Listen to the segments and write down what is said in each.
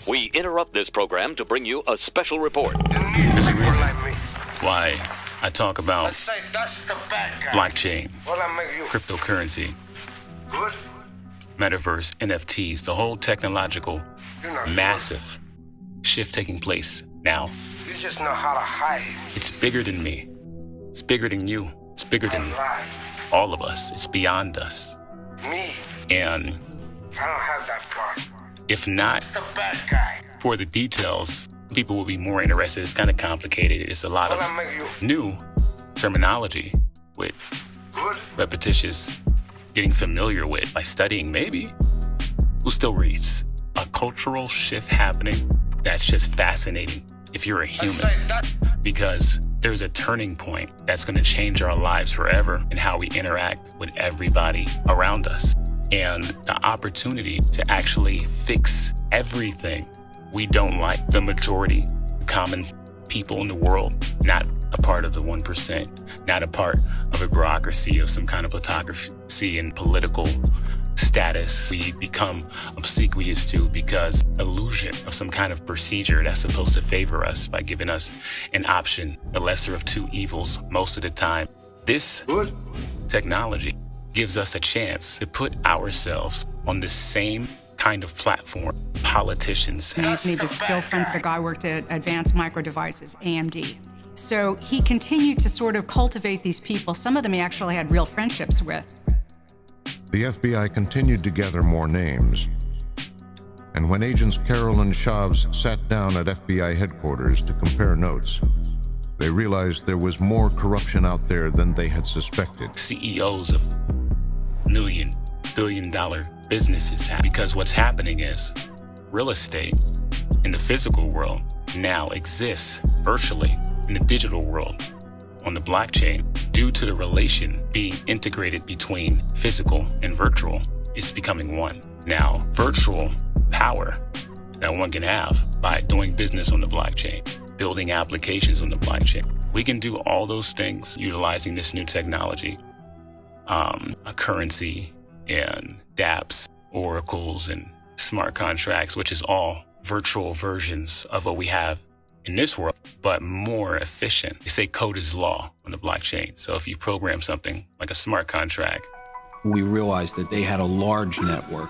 We interrupt this program to bring you a special report. There's a reason why I talk about blockchain, cryptocurrency, metaverse, NFTs, the whole technological massive shift taking place now. You just know how to hide. It's bigger than me. It's bigger than you. It's bigger than all of us. It's beyond us. Me, And I don't have that part. if not The bad guy. for the details, people will be more interested. It's kind of complicated. It's a lot Will of I make you new terminology with good? repetitious getting familiar with by studying, maybe. Who still reads? A cultural shift happening that's just fascinating if you're a human, because there's a turning point that's going to change our lives forever in how we interact with everybody around us, and the opportunity to actually fix everything we don't like. The majority, the common people in the world, not a part of the 1%, not a part of a bureaucracy or some kind of autocracy and political status we become obsequious to because illusion of some kind of procedure that's supposed to favor us by giving us an option, the lesser of two evils most of the time. This Good? technology gives us a chance to put ourselves on the same kind of platform politicians have. He was still friends with a guy who worked at Advanced Micro Devices, AMD. So he continued to sort of cultivate these people. Some of them he actually had real friendships with. The FBI continued to gather more names. And when agents Carroll and Shavs sat down at FBI headquarters to compare notes, they realized there was more corruption out there than they had suspected. CEOs of million, billion-dollar businesses have. Because what's happening is real estate in the physical world now exists virtually in the digital world on the blockchain. Due to the relation being integrated between physical and virtual, it's becoming one. Now, virtual power that one can have by doing business on the blockchain, building applications on the blockchain. We can do all those things utilizing this new technology, a currency and dApps, oracles, and smart contracts, which is all virtual versions of what we have in this world, but more efficient. They say code is law on the blockchain. So if you program something like a smart contract, we realized that they had a large network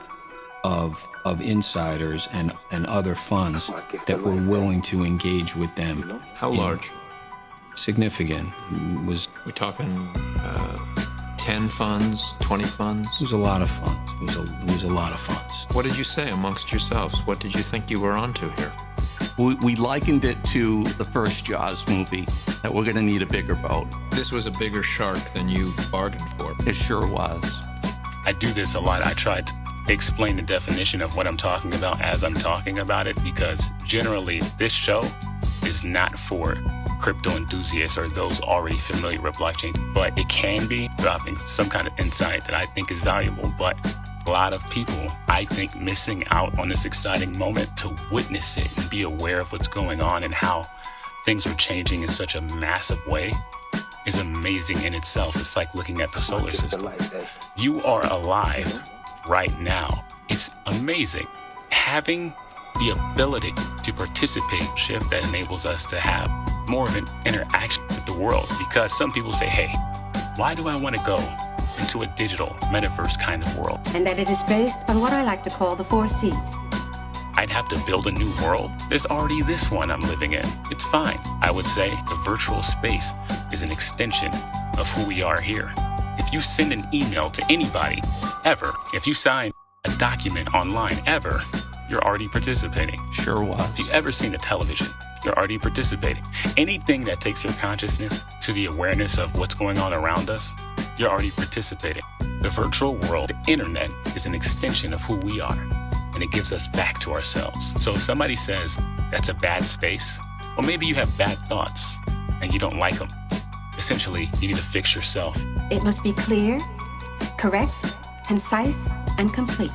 of insiders and other funds that were willing to engage with them. How large? Significant. We're talking 10 funds, 20 funds? It was a lot of funds. It was a lot of funds. What did you say amongst yourselves? What did you think you were onto here? We likened it to the first Jaws movie, that we're gonna need a bigger boat. This was a bigger shark than you bargained for. It sure was. I do this a lot. I try to explain the definition of what I'm talking about as I'm talking about it, because generally this show is not for crypto enthusiasts or those already familiar with blockchain, but it can be dropping some kind of insight that I think is valuable. But a lot of people, I think, missing out on this exciting moment to witness it and be aware of what's going on and how things are changing in such a massive way is amazing in itself. It's like looking at the solar system. You are alive right now. It's amazing. Having the ability to participate in a shift that enables us to have more of an interaction with the world, because some people say, hey, why do I want to go into a digital metaverse kind of world? And that it is based on what I like to call the 4 C's. I'd have to build a new world. There's already this one I'm living in. It's fine. I would say the virtual space is an extension of who we are here. If you send an email to anybody, ever, if you sign a document online, ever, you're already participating. Sure was. If you've ever seen a television, you're already participating. Anything that takes your consciousness to the awareness of what's going on around us, you're already participating. The virtual world, the internet, is an extension of who we are, and it gives us back to ourselves. So if somebody says that's a bad space, or maybe you have bad thoughts and you don't like them, essentially you need to fix yourself. It must be clear, correct, concise, and complete.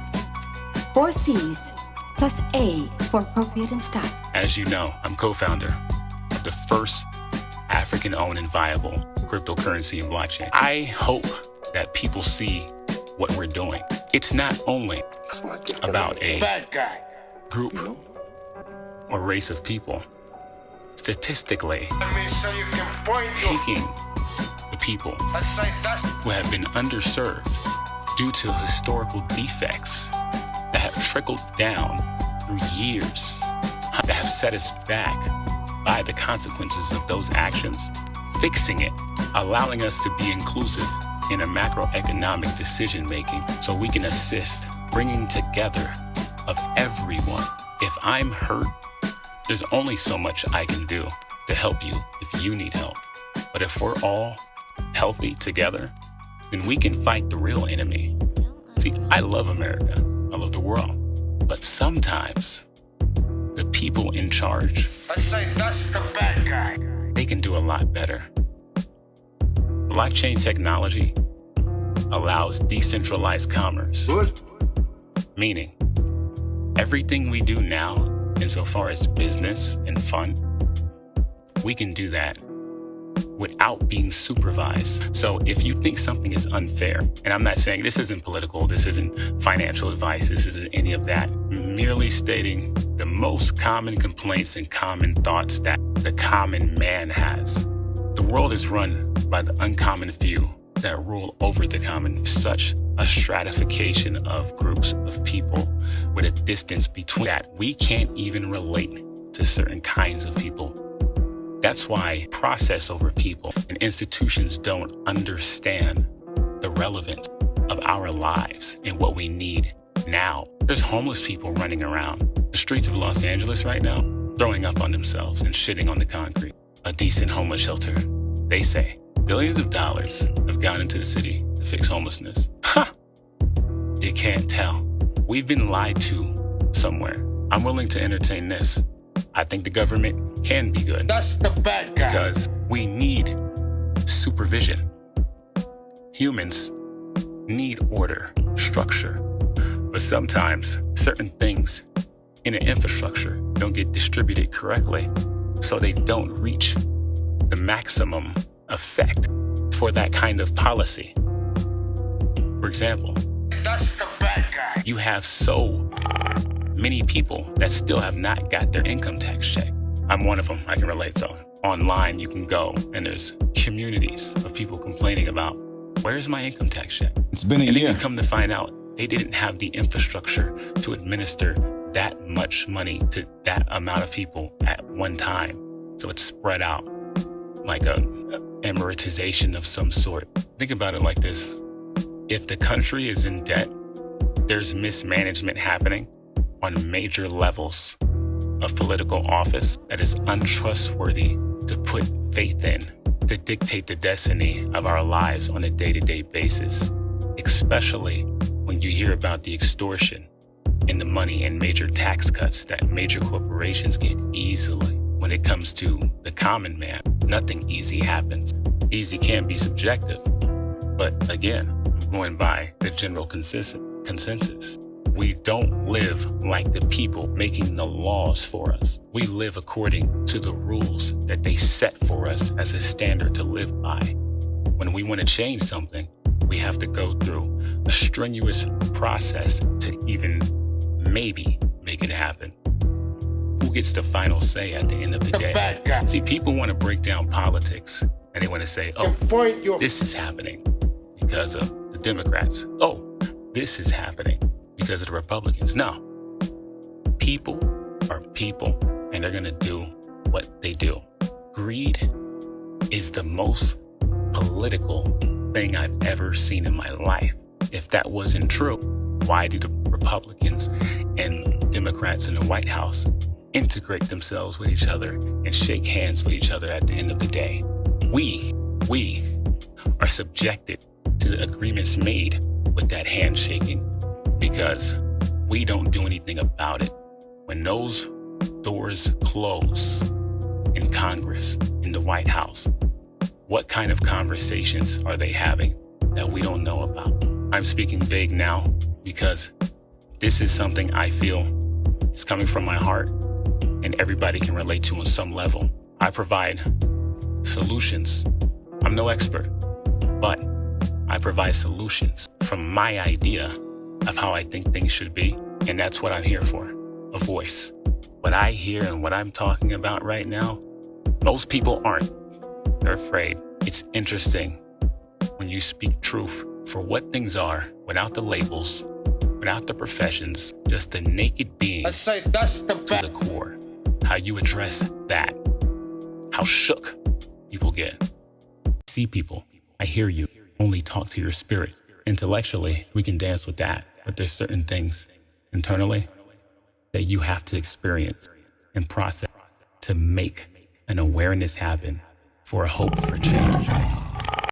4 C's plus A for appropriate and style. As you know, I'm co-founder of the first African-owned and viable cryptocurrency and blockchain. I hope that people see what we're doing. It's not only about a Bad guy. group or race of people. Statistically, I mean, so you can point your... taking the people Let's say that's... who have been underserved due to historical defects that have trickled down through years, that have set us back by the consequences of those actions, fixing it, allowing us to be inclusive in a macroeconomic decision making so we can assist bringing together of everyone. If I'm hurt, there's only so much I can do to help you if you need help. But if we're all healthy together, then we can fight the real enemy. See, I love America. I love the world. But sometimes the people in charge, Let's say that's the bad guy. they can do a lot better. Blockchain technology allows decentralized commerce, Good. meaning everything we do now insofar as business and fun, we can do that without being supervised. So if you think something is unfair, and I'm not saying this isn't political, this isn't financial advice, this isn't any of that, merely stating the most common complaints and common thoughts that the common man has. The world is run by the uncommon few that rule over the common, such a stratification of groups of people with a distance between that we can't even relate to certain kinds of people. That's why process over people and institutions don't understand the relevance of our lives and what we need now. There's homeless people running around the streets of Los Angeles right now, throwing up on themselves and shitting on the concrete. A decent homeless shelter, they say. Billions of dollars have gone into the city to fix homelessness. Ha! You can't tell. We've been lied to somewhere. I'm willing to entertain this. I think the government can be good. That's the bad guy. Because we need supervision. Humans need order, structure. But sometimes certain things in an infrastructure don't get distributed correctly, so they don't reach the maximum effect for that kind of policy. For example, That's the bad guy. you have so many people that still have not got their income tax check. I'm one of them, I can relate. So online you can go and there's communities of people complaining about, where's my income tax check? It's been a And year. then you come to find out they didn't have the infrastructure to administer that much money to that amount of people at one time. So it's spread out like a amortization of some sort. Think about it like this. If the country is in debt, there's mismanagement happening on major levels of political office that is untrustworthy to put faith in, to dictate the destiny of our lives on a day-to-day basis, especially when you hear about the extortion and the money and major tax cuts that major corporations get easily. When it comes to the common man, nothing easy happens. Easy can be subjective, but again, I'm going by the general consensus. We don't live like the people making the laws for us. We live according to the rules that they set for us as a standard to live by. When we want to change something, we have to go through a strenuous process to even maybe make it happen. Who gets the final say at the end of the day? bad guy. See, people want to break down politics and they want to say, oh, Point your... this is happening because of the Democrats. Oh, this is happening because of the Republicans. No. People are people and they're going to do what they do. Greed is the most political thing I've ever seen in my life. If that wasn't true, why do the Republicans and Democrats in the White House integrate themselves with each other and shake hands with each other at the end of the day? We are subjected to the agreements made with that handshaking because we don't do anything about it. When those doors close in Congress, in the White House, what kind of conversations are they having that we don't know about? I'm speaking vague now because this is something I feel is coming from my heart and everybody can relate to on some level. I provide solutions. I'm no expert, but I provide solutions from my idea of how I think things should be, and that's what I'm here for, a voice. what I hear and what I'm talking about right now, most people aren't. They're afraid. It's interesting when you speak truth for what things are without the labels, without the professions, just the naked being I say that's the to the core. How you address that. How shook people get. See people. I hear you. Only talk to your spirit. Intellectually, we can dance with that, but there's certain things internally that you have to experience and process to make an awareness happen for a hope for change.